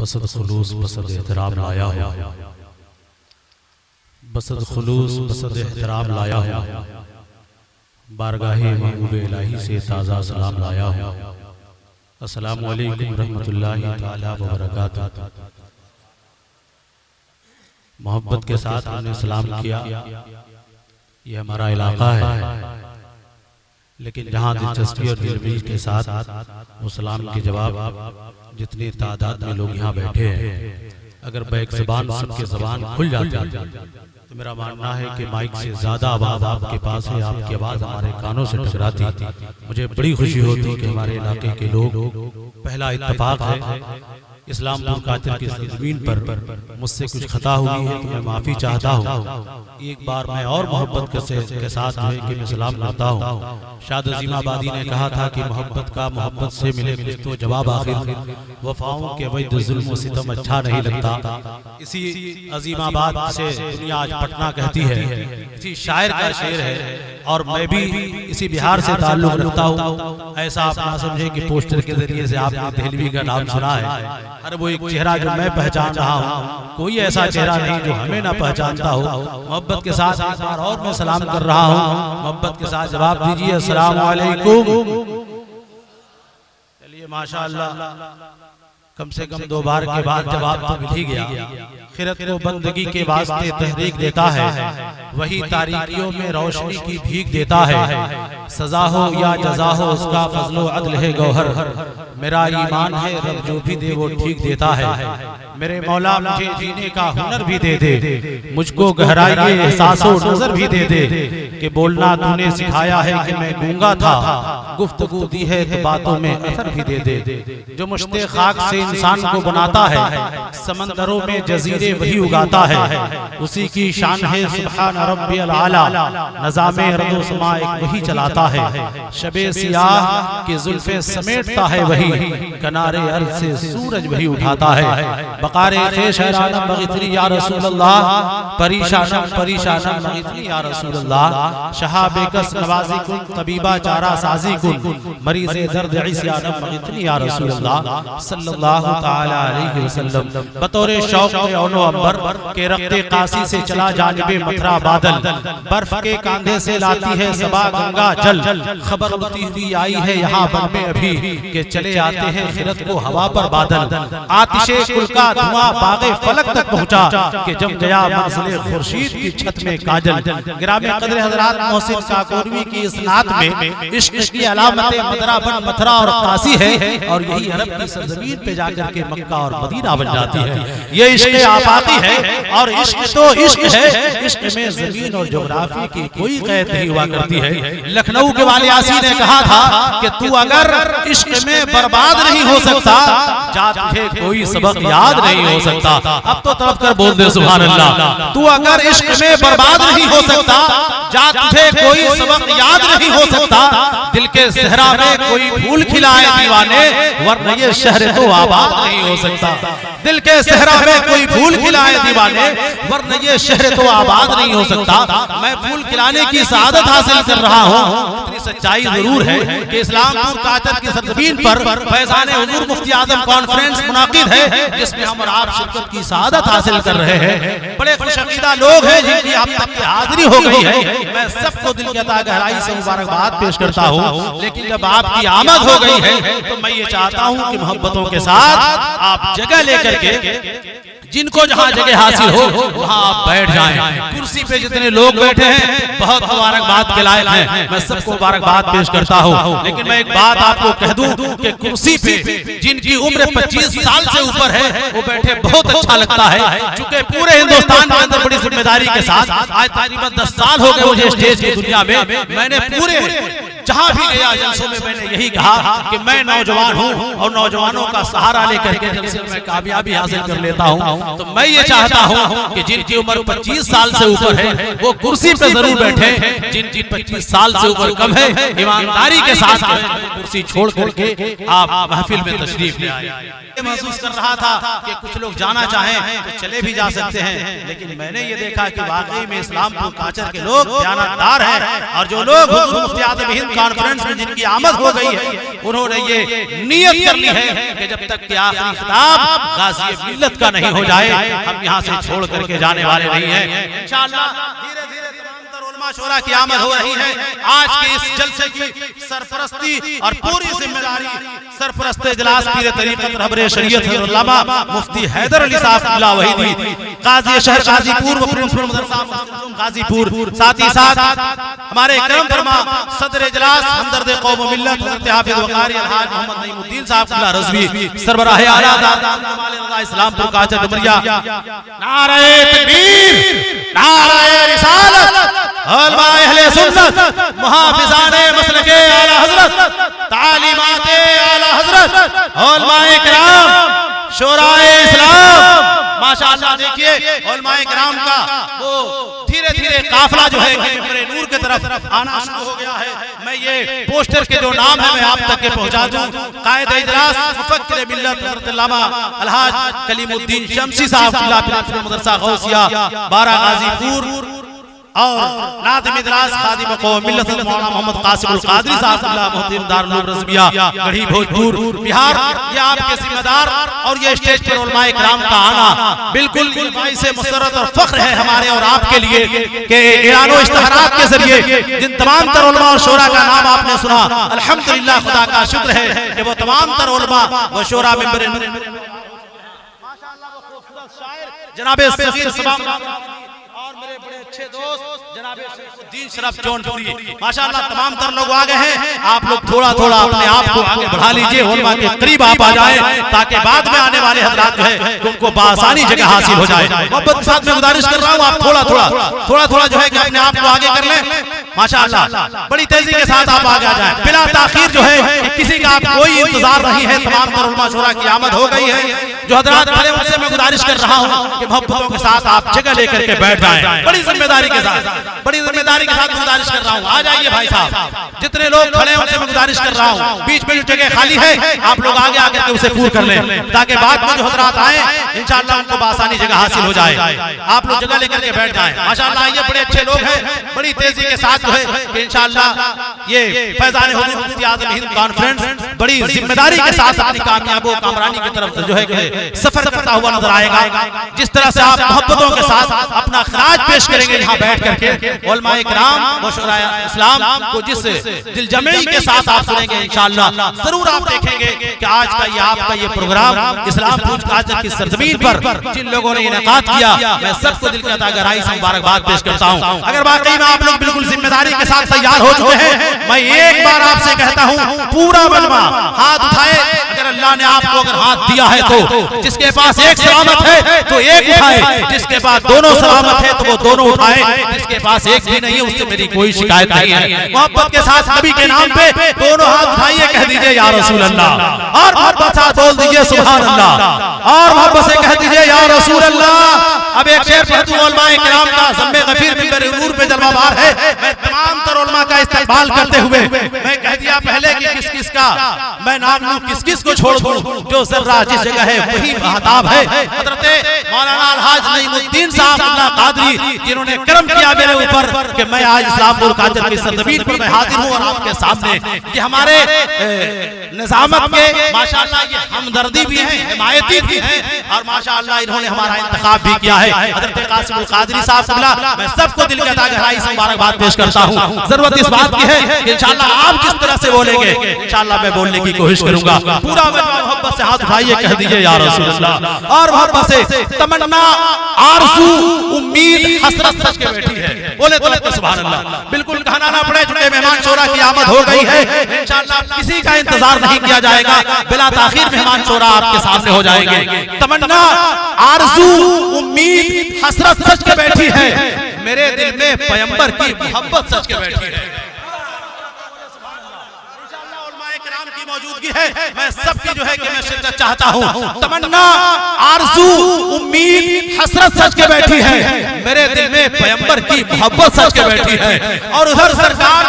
बसद खुलूस बसद एहतराम लाया हूँ, बसद खुलूस बसद एहतराम लाया हूँ, बारगाहे महबूब इलाही से ताज़ा सलाम लाया हूँ। अस्सलामु अलैकुम रहमतुल्लाहि ताला व बरकातुहू। मोहब्बत के साथ हमने सलाम किया। यह हमारा इलाका है, लेकिन जहाँ दिलचस्पी और दिलजोई के साथ वो सलाम के जवाब जितनी तादाद में लोग यहाँ बैठे हैं, अगर बैक ज़बान सबके ज़बान खुल जाती तो मेरा मानना है कि माइक से ज़्यादा आवाज़ आपके पास है, आपकी आवाज़ हमारे कानों से टकराती। मुझे बड़ी खुशी होती कि हमारे इलाके के लोग, पहला इत्तेफाक है इस्लामपुर काचर की ज़मीन पर मुझसे कुछ खता हुई है तो मैं माफ़ी चाहता हूँ। एक बार मैं और मोहब्बत के साथ जो है कि मैं सलाम करता हूँ। शाद अजीमाबादी ने कहा था कि मोहब्बत का मोहब्बत से मिले कुछ तो जवाब आखिर, वफाओं के वैध जुल्म व सितम अच्छा नहीं लगता। इसी अजीमाबाद से दुनिया आज पटना कहती है, इसी शायर का शेर है। और मैं भी इसी बिहार से ताल्लुक रखता हूँ। ऐसा आप ना समझे कि पोस्टर के जरिए से आपने देहलवी का नाम सुना है। हर वो एक चेहरा जो मैं पहचान रहा हूँ, कोई ऐसा चेहरा नहीं जो हमें ना पहचानता हो। मोहब्बत के साथ एक बार और मैं सलाम कर रहा हूँ। मोहब्बत के साथ जवाब दीजिए, अस्सलामु अलैकुम। चलिए माशाअल्लाह, कम से कम 2 बार के बाद जवाब तो मिल ही गया। खिरत को बंदगी के वास्ते तहरीक देता है, वही तारीकियों में रोशनी की भीख देता है। सजा हो या जजा हो उसका फजलो अदल है गौहर। मेरा ईमान है रब जो भी दे वो ठीक देता है। मेरे मौला मुझे जीने का हुनर भी दे दे, मुझको गहराई एहसासो नजर भी दे दे। कि बोलना तूने सिखाया है कि मैं गूंगा था, गुफ्तगू दी है तो बातों में असर भी दे दे। जो मुश्ते खाक से इंसान को बनाता है, समंदरों में जजीरे वही उगाता है। उसी की शान है सुब्हान रब्बियल आला, नज़ामे अर्दो समा एक वही चलाता है। शबे सियाह की जुल्फे समेटता है वही, किनारे अर्ज से सूरज वही उठाता है। बकारे ख़ेश हैरानम मग़ितनी या रसूल अल्लाह, परीशानम परीशानम मग़ितनी या रसूल अल्लाह। शहाबे कस नवाज़ी कुन तबीबा चारा साजी कुन, मरीज़े दर्द इस्यानम मग़ितनी या रसूल अल्लाह सल्लल्लाहु तआला अलैहि वसल्लम। बतौरे शौक़ औनो अंबर के रक्ते कासी से चला जानिबे मथुरा बादल, बर्फ के कांधे से लाती है सबा गंगा जल। खबर उड़ती हुई आई है यहाँ बन में अभी, के चले आते हैं खिरत को हवा पर बादल। आतिशे कुल का धुआं बागे फलक तक पहुँचा, कि जम गया मंज़िले खुर्शीद की छत में काजल। गिरामे कदर हज़रात मोहसिन काकोरवी की इस नात में इश्क की अलामतें मदरा बन मथुरा और काशी है, और यही अरब की सरजमीन पे जाकर के मक्का और मदीना बन जाती है। ये इश्क आफाकी है, और इश्क तो इश्क है। इश्क में जमीन और जोग्राफी की कोई कैद नहीं हुआ करती है। लखनऊ के वाले आसी ने कहा था कि तू अगर इश्क में बर्बाद नहीं हो सकता, जा तुझे कोई सबक याद नहीं हो सकता। अब तो तरफ कर बोल दे सुभान अल्लाह। तू अगर इश्क में बर्बाद नहीं हो सकता, जा तुझे कोई सबक याद नहीं हो सकता। दिल के सहरा में कोई फूल खिलाए दीवाने, वरना ये शहर तो आबाद नहीं हो सकता। दिल के सहरा में कोई फूल खिलाए दीवाने, वरना ये शहर तो आबाद नहीं हो सकता। मैं फूल खिलाने की सआदत हासिल कर रहा हूँ। इतनी सच्चाई जरूर है कि इस्लामपुर काचर की सरजमीन पर फैजान हुजूर मुफ्ती आजम कॉन्फ्रेंस मुनाकिद है, जिसमें हम और आप शिरकत की सआदत हासिल कर रहे हैं। बड़े खुशअकीदा लोग हैं जिनकी अब तक की हाजिरी हो गई है। मैं सबको दिल की अता गहराई से मुबारकबाद पेश करता हूँ। लेकिन जब आपकी आमद हो गई है तो मैं ये चाहता हूँ कि मोहब्बतों के साथ आप जगह लेकर के, जिनको जहाँ जगह हासिल हो वहाँ आप बैठ जाएं। कुर्सी पे जितने लोग बैठे हैं बहुत मुबारकबाद के लायक हैं, मैं सबको मुबारकबाद पेश करता हूँ। लेकिन मैं एक बात आपको कह दूं कि कुर्सी पे जिनकी उम्र 25 साल से ऊपर है वो बैठे बहुत अच्छा लगता है। चूंकि पूरे हिंदुस्तान के अंदर बड़ी जिम्मेदारी के साथ आज तकरीबन 10 साल हो गए मुझे स्टेज की दुनिया में, मैंने पूरे जहाँ भी गया जलसों में मैंने यही कहा कि मैं नौजवान हूँ और नौजवानों का सहारा लेकर के जलसे में कामयाबी हासिल कर लेता हूँ। तो मैं ये चाहता हूँ कि जिनकी उम्र 25 साल से ऊपर है वो कुर्सी पे जरूर बैठे, जिनकी 25 साल से ऊपर कम है ईमानदारी के साथ कुर्सी छोड़ करके आप महफिल में तशरीफ ले आए। महसूस कर रहा था कि कुछ लोग जाना चाहें तो चले भी जा सकते हैं, लेकिन मैंने ये देखा कि वाकई में इस्लामपुर काचर के लोग दयानतदार हैं, और जो लोग मुफ्ती आज़म हिंद हिंद कॉन्फ्रेंस में जिनकी आमद हो गई है, उन्होंने ये नियत कर ली है कि जब तक कि आखिरी खिताब गाज़ी मिल्लत का नहीं हो जाए, हम यहाँ से छोड़ करके जाने वाले नहीं हैं। इंशाअल्लाह धीरे धीरे शोरा की आमद हो रही है। आज के इस जलसे की सरपरस्ती और पूरी जिम्मेदारी सरपरस्त इजलास पीर तरीक़त रहबरे शरीयत अल्लामा मुफ्ती हैदर अली साहब वहीदी काजी शहर गाजीपुर व प्रिंसिपल मदरसा गाजीपुर, साथ ही साथ हमारे करम फरमा सदर इजलास हमदर्द कौम व मिल्लत हज़रत हाफिज़ वक़ारी अलहाज मोहम्मद नईमुद्दीन साहब रज़वी सरबराह आला दादा इस्लामपुर काचा डुमरिया। नारे तकबीर, नारे रिसालत, उलमाए अहले सुन्नत, मुहाफिज़ाने मसलके आला हज़रत, तालीमाते आला हज़रत, उलमाए किराम, शोराए इस्लाम। माशाअल्लाह देखिए उलमाए किराम का वो धीरे धीरे काफिला जो है मिंबरे नूर की तरफ आना शुरू हो गया है। मैं ये पोस्टर के जो नाम है मैं आप तक के पहुंचा दूं। कायद इजलास मुफक्किर मिल्लत हज़रत अल्लामा अलहाज कलीमुद्दीन शमसी साहब मदरसा गौसिया बारा गाजीपुर और नाज़िम इजलास खादिम कौम मिल्लत मौलाना मोहम्मद कासिमुल कादरी साहब मुहतरम दारुल रज़विया गढ़ी भोजपुर बिहार, ये आपके जिम्मेदार और ये स्टेज पर उलमाए किराम का आना बिल्कुल से मुसर्रत और फख्र है हमारे और आपके लिए कि ऐलान इश्तिहारात के जरिए जिन तमाम तर उलमा और शोरा का नाम आपने सुना, अल्हम्दुलिल्लाह खुदा का शुक्र है कि वो तमाम तर उलमा व शोरा मिंबर माशाअल्लाह वो खूबसूरत शायर जनाब सगीर सबाब और मेरे बड़े अच्छे दोस्त जनाब शरीफुद्दीन शरफ जौनपुरी माशाअल्लाह तमाम तर लोग आ गए हैं। आप लोग थोड़ा थोड़ा अपने आप को आगे बढ़ा लीजिए, उलमा के करीब आप आ जाए ताकि बाद में आने वाले हजरात जो है उनको बासानी जगह हासिल हो जाए। मोहब्बत के साथ मैं गुजारिश कर रहा हूँ आप थोड़ा थोड़ा जो है कि अपने आप को आगे कर लें। माशाअल्लाह बड़ी तेजी के साथ आप आगे आ जाए बिला ताखीर जो है कि किसी का आप कोई इंतजार नहीं है। तमाम तर उलमा शोरा की आमद हो गई है। जो हजरात खड़े उनसे मैं गुजारिश कर रहा हूँ कि मोहब्बतों के साथ आप जगह लेकर के बैठ जाएं। बड़ी जिम्मेदारी के साथ गुजारिश कर रहा हूँ आ जाइए भाई साहब। जितने लोग खड़े हैं उनसे मैं गुजारिश कर रहा हूँ बीच में जो जगह खाली है आप लोग आगे आकर के उसे पूर्ण कर लें ताकि बाद में जो हजरात आए इंशाअल्लाह उनको बासानी जगह हासिल हो जाए। आप लोग जगह लेकर के बैठ जाएं। माशाअल्लाह ये बड़े अच्छे लोग हैं। बड़ी तेजी के साथ जो है कि इंशाअल्लाह ये फैजान हुजूर मुफ्ती आज़म हिंद कॉन्फ्रेंस बड़ी जिम्मेदारी के साथ अपनी कामयाबी कामरानी की तरफ जो है कि सफर करता हुआ नजर आएगा। जिस तरह से आप मोहब्बतों के साथ अपना खराज पेश करेंगे यहाँ बैठ करके उलमाए किराम व शोराए इस्लाम को जिस दिलजमई के साथ आप सुनेंगे इंशाअल्लाह जरूर आप देखेंगे कि आज का ये आपका ये प्रोग्राम इस्लामपुर काचर की सरजमीन पर जिन लोगों ने इनेकाद किया मैं सबको दिल की गहराई से मुबारकबाद पेश करता हूँ। अगर वाकई में आप लोग बिल्कुल जिम्मेदारी के साथ तैयार हो चुके हैं मैं एक बार आपसे कहता हूँ पूरा मजमा हाथ उठाए। अगर अल्लाह ने आपको अगर हाथ दिया है तो जिसके पास एक सलामत है तो एक उठाए, जिसके पास दोनों सलामत है तो वो दोनों उठाए, जिसके पास एक भी नहीं है उससे मेरी कोई शिकायत नहीं है। मोहब्बत के साथ नबी के नाम पे दोनों हाथ उठाइए, कह दीजिए या रसूल अल्लाह और मोहब्बत से बोल दीजिए सुभान अल्लाह और मोहब्बत से कह दीजिए या रसूल अल्लाह। अब एक शेर पढ़ दूं उलमाए किराम का ज़म्मे गफीर मिंबर नूर पे जलवाबार है। मैं तमाम तर उलमा का इस्तकबाल करते हुए मैं कह दिया पहले कि किस किस का मैं नाम लूं किस किस को छोड़ दूं, जो जर्रा जिस जगह है वही महताब है। हजरत मौलाना अलहाज नईमुद्दीन साहब अल्लाह कादरी जिन्होंने करम किया मेरे ऊपर कि मैं आज इस्लामपुर काचर की सरजमीन पर मैं हाजिर हूं और आपके सामने कि हमारे निजामत के माशाअल्लाह ये हमदर्दी भी हैं, हिमायती भी हैं और माशाअल्लाह इन्होंने हमारा इंतखाब भी किया है। हजरत कासिमुल कादरी साहब मैं सबको दिल की गहराई से मुबारकबाद पेश करता हूं। जरूरत इस बात की है कि इंशाअल्लाह आप जिस तरह से बोलेंगे इंशाअल्लाह मैं बोलने की कोशिश करूंगा। पूरा मोहब्बत से हाथ उठाइए, कह दीजिए या रसूल अल्लाह और मोहब्बत से तमन्ना आरज़ू उम्मीद हसरत सच के बैठी है, बोले तो सुभान अल्लाह। बिल्कुल कहना ना पड़े चुके मेहमान शोरा की आमद हो गई है। इंशाअल्लाह किसी का इंतजार नहीं किया जाएगा, बिला ताखीर मेहमान शोरा आपके सामने हो जाएंगे। तमन्ना आरज़ू उम्मीद हसरत सच के बैठी है, मेरे दिल में पैगंबर की मोहब्बत सच के बैठी है। मौजूदगी है मैं सबकी जो है कि मैं शिरकत चाहता हूँ। तमन्ना आरज़ू उम्मीद हसरत सच के बैठी है, मेरे दिल में पैगंबर की मोहब्बत सच के बैठी है। और उधर सरकार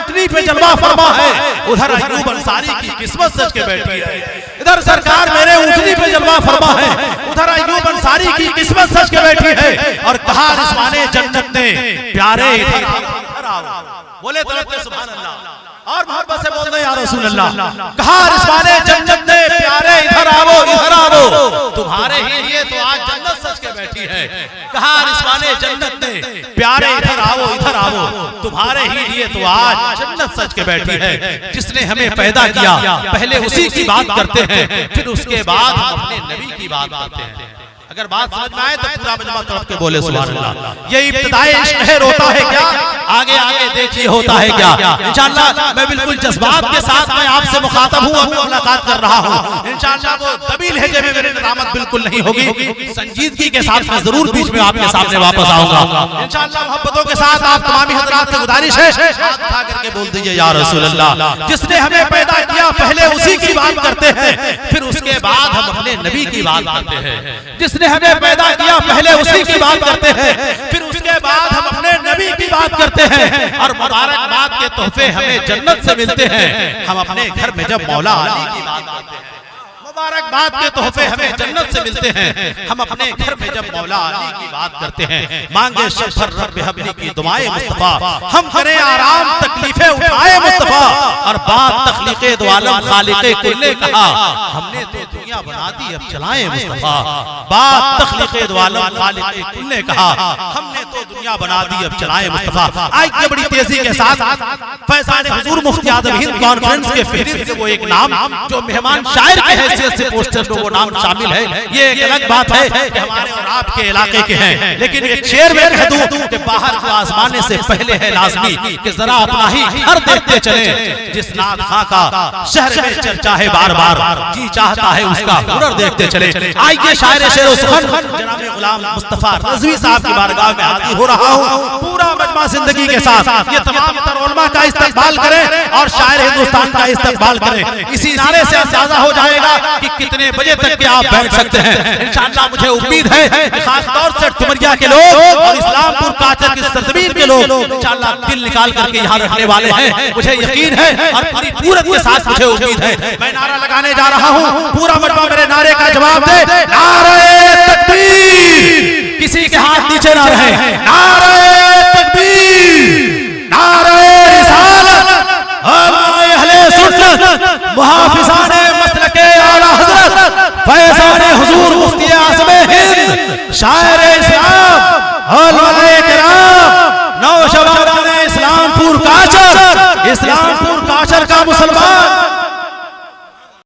ऊँटनी पे जलवा फरमा है, उधर अय्यूब अंसारी की किस्मत सच के बैठी है। इधर सरकार मेरे ऊँटनी पे जलवा फरमा है, उधर अय्यूब अंसारी की किस्मत सच के बैठी है। और कहा रिज़वाने जन्नत ने प्यारे इधर आओ, बोले तो सुभान अल्लाह और मोहब्बत से बोल दे या रसूल अल्लाह। कहा रिज़वाने जन्नत ने प्यारे इधर आओ तुम्हारे ही लिए तो आज जन्नत सज के बैठी है। कहा रिज़वाने जन्नत ने प्यारे इधर आओ तुम्हारे ही लिए तो आज जन्नत सज के बैठी है। जिसने हमें पैदा किया पहले उसी की बात करते हैं, फिर उसके बाद हम अपने नबी की बात करते हैं। अगर बात समझ में आए तो पूरा मजमा तड़प के बोले सुभान अल्लाह। ये इब्तिदाई इश्क है, रोता है क्या, आगे आगे देखिए होता है क्या। इंशाअल्लाह मैं बिल्कुल जज्बात के साथ मैं आपसे मुखातब हूँ, अभी मुलाकात कर रहा हूँ। इंशाअल्लाह वो दबी लहजे में मेरी निदामत बिल्कुल नहीं होगी, संजीदगी के साथ मैं जरूर बीच में आपके सामने वापस आऊंगा इंशाअल्लाह। मोहब्बतों के साथ आप तमामी हजरात से गुजारिश है, हाथ उठा करके बोल दीजिए या रसूल अल्लाह। जिसने हमें पैदा किया पहले उसी की बात करते हैं, फिर उसके बाद हम अपने नबी की बात करते हैं। जिसने हमें पैदा किया पहले उसी की बात करते हैं, फिर उसके बाद हम अपने नबी की बात करते हैं। और मुबारकबाद के तोहफे हमें जन्नत से मिलते हैं, हम अपने घर में जब मौला अली की बात करते हैं। मुबारकबाद के तोहफे हमें जन्नत से मिलते हैं, हम अपने घर में जब मौला अली की बात करते हैं। मांगे शफ़र रब्बे हबली की दुआए मुस्तफा, हम करें आराम तकलीफें उठाए मुस्तफा। और बात तख्लीक़े दो आलम खालिक़े कुल्ले कहा, हमने तो दुनिया बना दी अब चलाएं मुस्तफा। बात तख्लीक़े दो आलम खालिक़े कुल्ले कहा, हमने तो दुनिया बना दी अब चलाएं मुस्तफा। आज बड़ी तेजी के साथ फैज़ान हुज़ूर मुफ्ती आज़म हिंद कॉन्फ्रेंस के फहरिस्त से वो एक नाम जो मेहमान शायर के हैसियत से पोस्टर में वो नाम शामिल है। ये एक अलग बात है कि हमारे और आपके इलाके के हैं, लेकिन एक शेर में कह दूं कि बाहर को आजमाने से पहले है लाज़मी कि जरा अपना ही घर देखते चले। जिस नाथ खां का शहर में चर्चा है बार बार, जी चाहता है उसका हुनर देखते चले। आइए शायर शेर सुखन जनाब गुलाम मुस्तफा रज़वी साहब की बारगाह में हाजिर हो रहा हूँ। पूरा मजमा जिंदगी के साथ ये तमाम तर उलमा का इस्तकबाल करें और शायर हिंदुस्तान का इस्तकबाल करें। इसी नारे से अंदाजा हो जाएगा कि कितने बजे तक के आप बैठ सकते हैं। इंशाअल्लाह मुझे उम्मीद है कि खास तौर से डुमरिया के लोग और इस्लामपुर काचर की सरजमीन के लोग इंशाअल्लाह दिल निकाल करके यहाँ रहने वाले हैं, मुझे यकीन है और पूरी पूरत के साथ मुझे उम्मीद है। मैं नारा लगाने जा रहा हूँ, पूरा मजमा मेरे नारे का जवाब दे। नारे तकबीर, किसी के हाथ नीचे ना रहे। नारे तकबीर, नारे रिसालत, अहले सुन्नत, मुहाफिज़ाने मसलके आला हज़रत फैज़ाने हुज़ूर मुफ्ती आज़म हिंद शायर